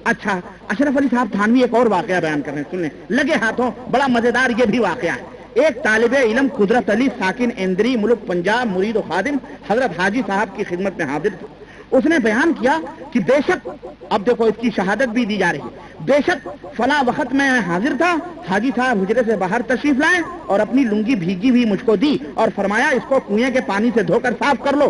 अच्छा, अशरफ अली साहब थानवी एक और वाकया बयान कर रहे हैं, सुन लें, लगे हाथों, बड़ा मजेदार ये भी वाकया है। एक तालिबे इल्म कुदरत अली साकिन इंदरी मुल्क पंजाब मुरीद खादिम हजरत हाजी साहब की खिदमत में हाजिर थे। उसने बयान किया कि बेशक, अब देखो इसकी शहादत भी दी जा रही है, बेशक फला वक्त में हाजिर था, हाजी साहब हुजरे से बाहर तशरीफ लाए और अपनी लुंगी भीगी हुई मुझको दी और फरमाया इसको कुएं के पानी से धोकर साफ कर लो,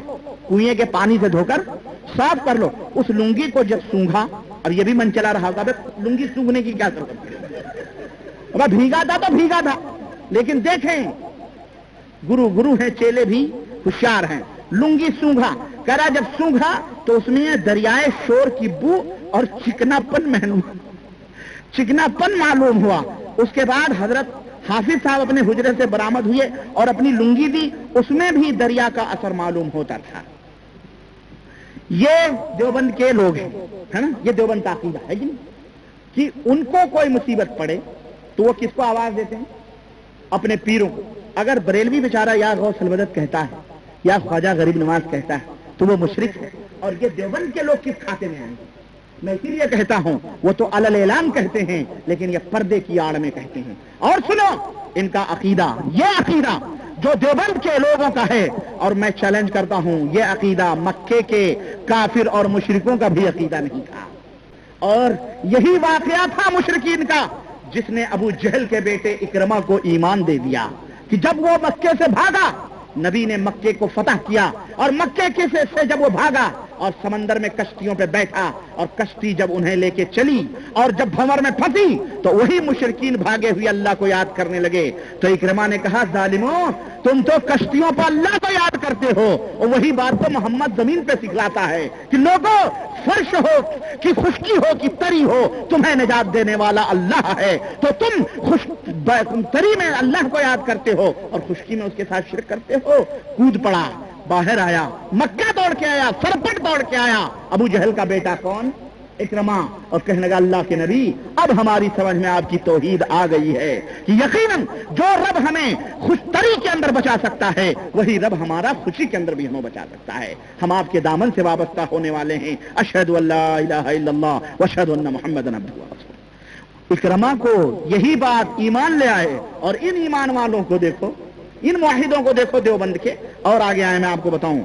कुएं के पानी से धोकर साफ कर लो। उस लुंगी को जब सूंघा, और ये भी मन चला रहा होगा, लुंगी सूंघने की क्या जरूरत है, भीगा था तो भीगा था, लेकिन देखें गुरु गुरु हैं, चेले भी होशियार हैं। लुंगी सूंघा, कह रहा जब सूंघा तो उसमें दरियाए शोर की बू और चिकनापन मालूम हुआ। उसके बाद हजरत हाफिज साहब अपने हुजरे से बरामद हुए और अपनी लुंगी दी, उसमें भी दरिया का असर मालूम होता था। ये देवबंद के लोग हैं, है ना, ये देवबंद का अकीदा है कि उनको कोई मुसीबत पड़े तो वो किसको आवाज देते हैं? अपने पीरों को। अगर बरेलवी बेचारा या गौसल मदद कहता है या ख्वाजा गरीब नवाज कहता है तो वो मुशरिक है। और ये देवबंद के लोग किस खाते में आएंगे? मैं इसीलिए कहता हूं, वो तो अलल ऐलान कहते हैं, लेकिन ये पर्दे की आड़ में कहते हैं। और सुनो इनका अकीदा, ये अकीदा जो देवबंद के लोगों का है, और मैं चैलेंज करता हूं, ये अकीदा मक्के के काफिर और मुशरिकों का भी अकीदा नहीं था। और यही वाकया था मुशरिकीन का, जिसने अबू जहल के बेटे इकरमा को ईमान दे दिया कि जब वो मक्के से भागा, नबी ने मक्के को फतह किया, और मक्के के से जब वो भागा और समंदर में कश्तियों पे बैठा, और कश्ती जब उन्हें लेके चली और जब भंवर में फंसी तो वही मुशरिकीन भागे हुए अल्लाह को याद करने लगे। तो इकरमा ने कहा, जालिमों, तुम तो कश्तियों पर अल्लाह को याद करते हो, और वही बात तो मोहम्मद जमीन पे सिखलाता है कि लोगों, फर्श हो कि खुश्की हो कि तरी हो, तुम्हें निजात देने वाला अल्लाह है। तो तुम तरी में अल्लाह को याद करते हो और खुश्की में उसके साथ शिरक करते हो। कूद पड़ा, बाहर आया, मक्का दौड़ के आया, सरपट दौड़ के आया, अबू जहल का बेटा कौन? इकरमा, और कहने लगा, अल्लाह के नबी, अब हमारी समझ में आपकी तौहीद आ गई है कि यकीनन जो रब हमें खुशतरी के अंदर बचा सकता है, वही रब हमारा खुशी के अंदर भी हमें बचा सकता है। हम आपके दामन से वाबस्ता होने वाले हैं। अशहदु अल्ला इलाहा इल्लल्लाह व अशहदु अन्ना मुहम्मदन अब्दुहु व रसूलुहु। इकरमा को यही बात ईमान ले आए, और इन ईमान वालों को देखो, इन मुआहिदों को देखो देवबंद के, और आगे आए मैं आपको बताऊं।